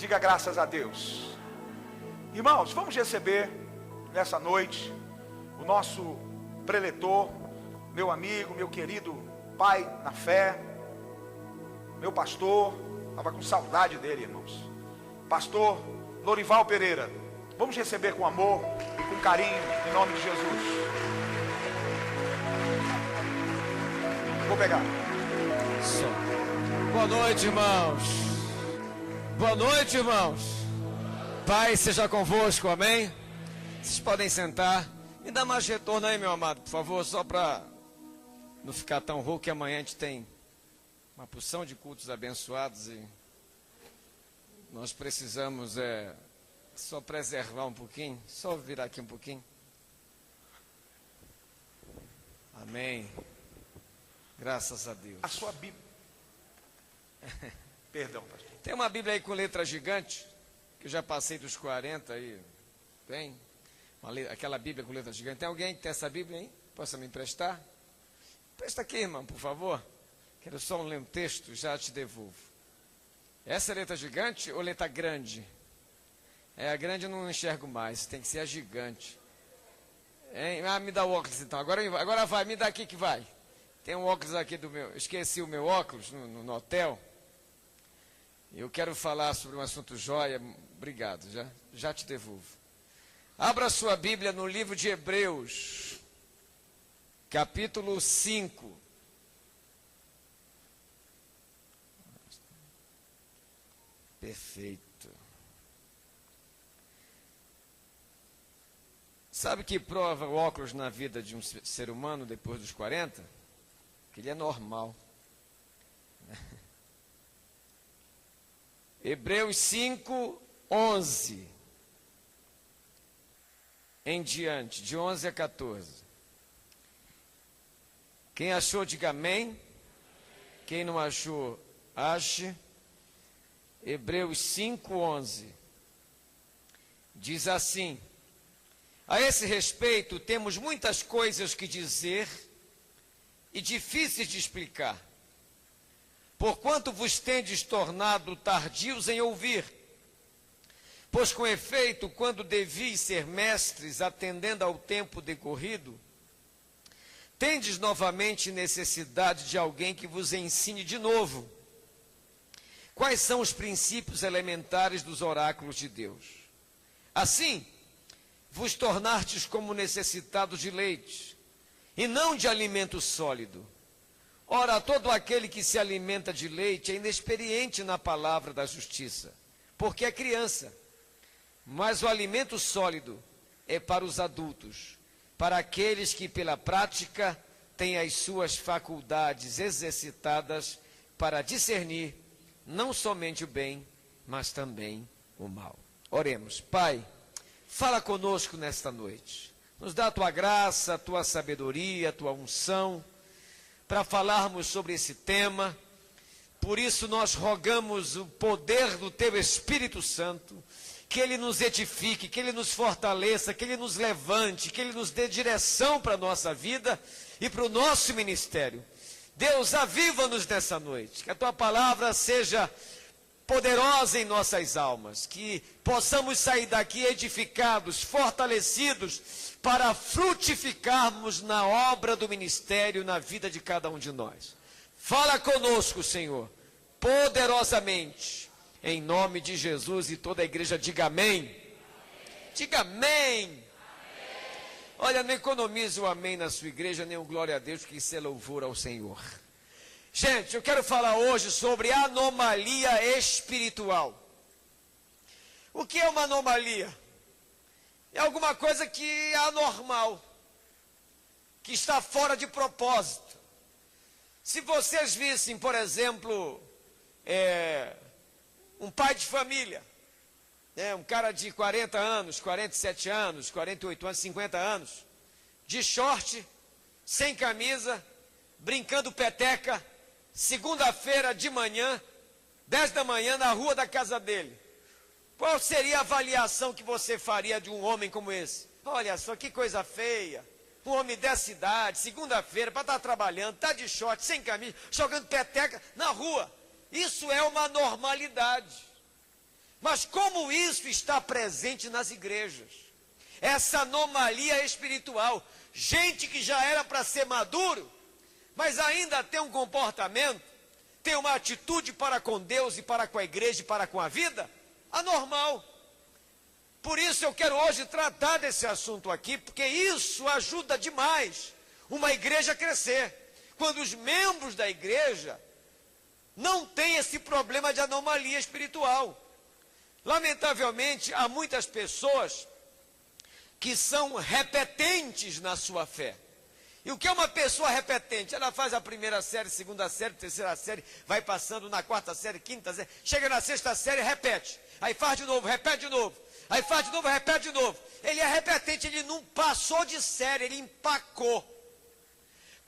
Diga graças a Deus. Irmãos, vamos receber nessa noite o nosso preletor, meu amigo, meu querido pai na fé, meu pastor. Estava com saudade dele, irmãos. Pastor Lorival Pereira. Vamos receber com amor e com carinho, em nome de Jesus. Vou pegar. Boa noite, irmãos. Boa noite, irmãos. Pai seja convosco, amém? Vocês podem sentar. Me dá mais retorno aí, meu amado, por favor, só para não ficar tão rouco, que amanhã a gente tem uma porção de cultos abençoados e nós precisamos só preservar um pouquinho, só virar aqui um pouquinho. Amém. Graças a Deus. A sua Bíblia. Perdão, pastor. Tem uma Bíblia aí com letra gigante, que eu já passei dos 40 aí. Tem? Aquela Bíblia com letra gigante. Tem alguém que tem essa Bíblia aí? Possa me emprestar? Presta aqui, irmão, por favor. Quero só ler um texto, já te devolvo. Essa é letra gigante ou letra grande? A grande eu não enxergo mais, tem que ser a gigante. Me dá o óculos então. Agora vai, me dá aqui que vai. Tem um óculos aqui do meu. Esqueci o meu óculos no hotel. Eu quero falar sobre um assunto jóia. Obrigado, já te devolvo. Abra sua Bíblia no livro de Hebreus, capítulo 5. Perfeito. Sabe que prova o óculos na vida de um ser humano depois dos 40? Que ele é normal. Hebreus 5, 11. Em diante, de 11 a 14. Quem achou, diga amém. Quem não achou, ache. Hebreus 5, 11. Diz assim: a esse respeito, temos muitas coisas que dizer e difíceis de explicar, porquanto vos tendes tornado tardios em ouvir. Pois com efeito, quando devis ser mestres, atendendo ao tempo decorrido, tendes novamente necessidade de alguém que vos ensine de novo quais são os princípios elementares dos oráculos de Deus. Assim, vos tornastes como necessitados de leite, e não de alimento sólido. Ora, todo aquele que se alimenta de leite é inexperiente na palavra da justiça, porque é criança. Mas o alimento sólido é para os adultos, para aqueles que pela prática têm as suas faculdades exercitadas para discernir não somente o bem, mas também o mal. Oremos. Pai, fala conosco nesta noite. Nos dá a tua graça, a tua sabedoria, a tua unção, para falarmos sobre esse tema. Por isso nós rogamos o poder do teu Espírito Santo, que ele nos edifique, que ele nos fortaleça, que ele nos levante, que ele nos dê direção para a nossa vida e para o nosso ministério. Deus, aviva-nos nessa noite, que a tua palavra seja poderosa em nossas almas, que possamos sair daqui edificados, fortalecidos, para frutificarmos na obra do ministério, na vida de cada um de nós. Fala conosco, Senhor, poderosamente, em nome de Jesus, e toda a igreja diga amém. Diga amém. Olha, não economize o amém na sua igreja, nem o glória a Deus, que isso é louvor ao Senhor. Gente, eu quero falar hoje sobre anomalia espiritual. O que é uma anomalia? É alguma coisa que é anormal, que está fora de propósito. Se vocês vissem, por exemplo, um pai de família, um cara de 40 anos, 47 anos, 48 anos, 50 anos, de short, sem camisa, brincando peteca, segunda-feira de manhã, 10 da manhã, na rua da casa dele. Qual seria a avaliação que você faria de um homem como esse? Olha só que coisa feia, um homem dessa idade, segunda-feira, para estar trabalhando, está de short, sem camisa, jogando peteca na rua. Isso é uma normalidade. Mas como isso está presente nas igrejas? Essa anomalia espiritual. Gente que já era para ser maduro, mas ainda tem um comportamento, tem uma atitude para com Deus e para com a igreja e para com a vida, anormal. Por isso eu quero hoje tratar desse assunto aqui, porque isso ajuda demais uma igreja a crescer. Quando os membros da igreja não têm esse problema de anomalia espiritual. Lamentavelmente, há muitas pessoas que são repetentes na sua fé. E o que é uma pessoa repetente? Ela faz a primeira série, segunda série, terceira série, vai passando na quarta série, quinta série, chega na sexta série, repete. Aí faz de novo, repete de novo. Aí faz de novo, repete de novo. Ele é repetente, ele não passou de série, ele empacou.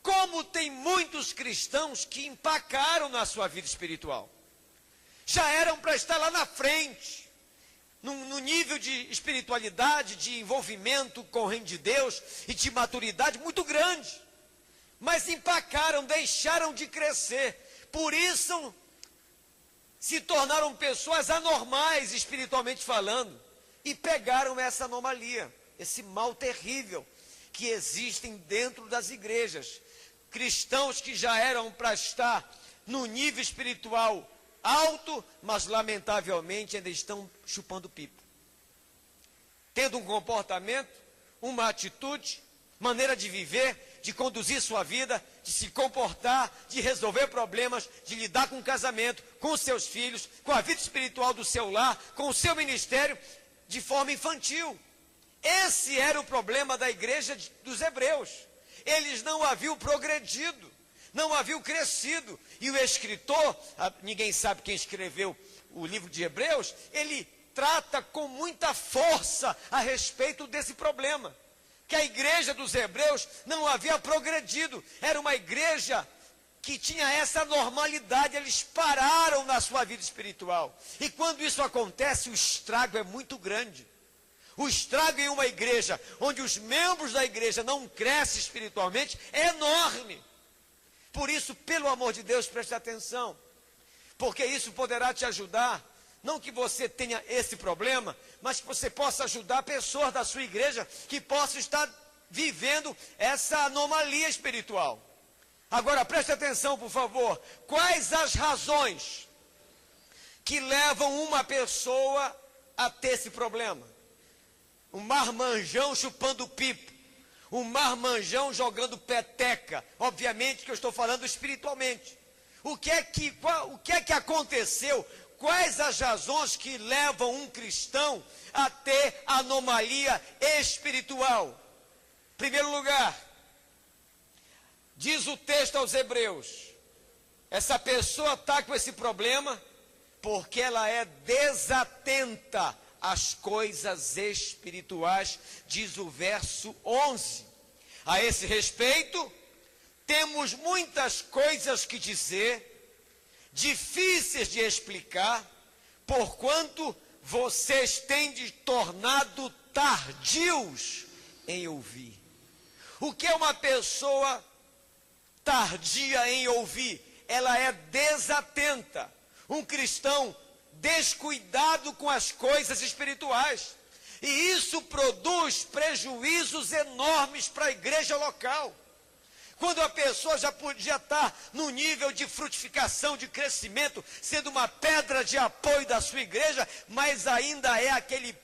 Como tem muitos cristãos que empacaram na sua vida espiritual. Já eram para estar lá na frente, no nível de espiritualidade, de envolvimento com o reino de Deus e de maturidade muito grande. Mas empacaram, deixaram de crescer. Por isso, se tornaram pessoas anormais espiritualmente falando. E pegaram essa anomalia, esse mal terrível que existem dentro das igrejas. Cristãos que já eram para estar no nível espiritual alto, mas lamentavelmente ainda estão chupando pipa. Tendo um comportamento, uma atitude, maneira de viver, de conduzir sua vida, de se comportar, de resolver problemas, de lidar com o casamento, com os seus filhos, com a vida espiritual do seu lar, com o seu ministério, de forma infantil. Esse era o problema da igreja dos hebreus. Eles não haviam progredido, não haviam crescido. E o escritor, ninguém sabe quem escreveu o livro de Hebreus, ele trata com muita força a respeito desse problema. Que a igreja dos hebreus não havia progredido. Era uma igreja que tinha essa normalidade, eles pararam na sua vida espiritual. E quando isso acontece, o estrago é muito grande. O estrago em uma igreja, onde os membros da igreja não crescem espiritualmente, é enorme. Por isso, pelo amor de Deus, preste atenção. Porque isso poderá te ajudar. Não que você tenha esse problema, mas que você possa ajudar pessoas da sua igreja que possam estar vivendo essa anomalia espiritual. Agora, preste atenção, por favor. Quais as razões que levam uma pessoa a ter esse problema? Um marmanjão chupando pipo. Um marmanjão jogando peteca. Obviamente que eu estou falando espiritualmente. O que é que aconteceu? Quais as razões que levam um cristão a ter anomalia espiritual? Em primeiro lugar, diz o texto aos hebreus, essa pessoa está com esse problema porque ela é desatenta às coisas espirituais, diz o verso 11. A esse respeito, temos muitas coisas que dizer, difíceis de explicar, porquanto vocês têm de tornado tardios em ouvir. O que é uma pessoa tardia em ouvir? Ela é desatenta. Um cristão descuidado com as coisas espirituais. E isso produz prejuízos enormes para a igreja local. Quando a pessoa já podia estar no nível de frutificação, de crescimento, sendo uma pedra de apoio da sua igreja, mas ainda é aquele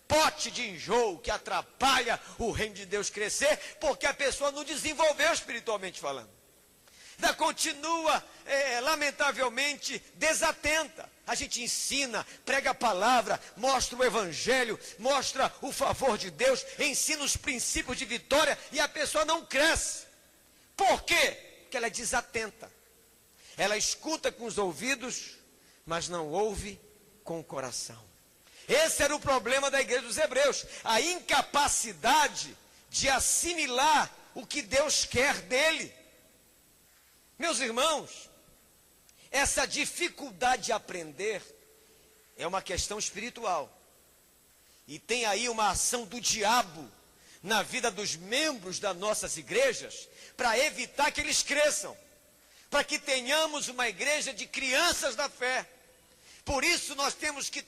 pote de enjoo que atrapalha o reino de Deus crescer, porque a pessoa não desenvolveu espiritualmente falando. Ainda continua, lamentavelmente, desatenta. A gente ensina, prega a palavra, mostra o evangelho, mostra o favor de Deus, ensina os princípios de vitória e a pessoa não cresce. Por quê? Porque ela é desatenta. Ela escuta com os ouvidos, mas não ouve com o coração. Esse era o problema da igreja dos hebreus. A incapacidade de assimilar o que Deus quer dele. Meus irmãos, essa dificuldade de aprender é uma questão espiritual. E tem aí uma ação do diabo na vida dos membros das nossas igrejas, para evitar que eles cresçam, para que tenhamos uma igreja de crianças da fé. Por isso nós temos que